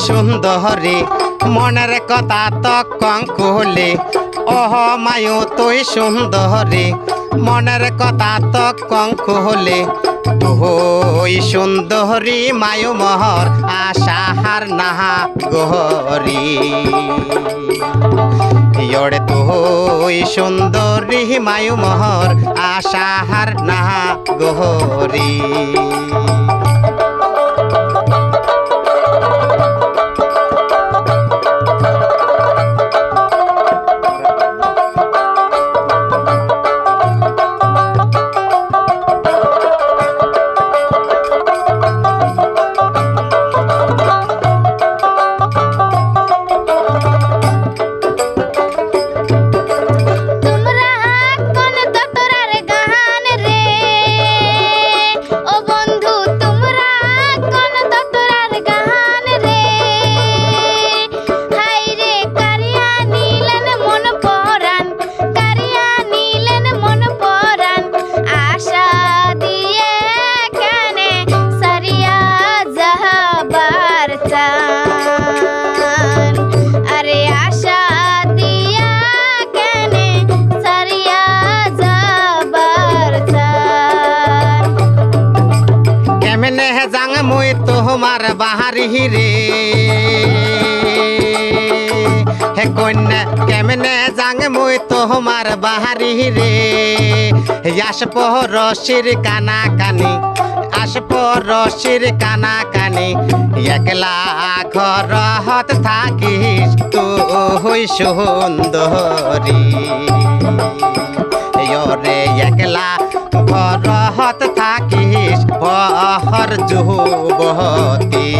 সুন্দরী মনের কথা তো কঙ্কুলে ওহ মায়ু তুই সুন্দরী মনের কথা তো কঙ্কুলে তুই সুন্দরী মায়ু মহর আশাহার নাহা গহরি ইয়ড়ে তুই সুন্দরী মায়ু মহর আশাহার নাহা গহরি अरे आशा दिया कने सरिया जबर केमने है जांग मुई तोहमार बाहरी रे हे कन्या केमने जांग मुई तोहमार बाहरी रे यासप रसिर काना कानी आसप रसिर काना कानी एकला घर हत থাকিস তুই সুন্দরী ইয়রে একলা ঘর হত থাকিস বহর যুবতী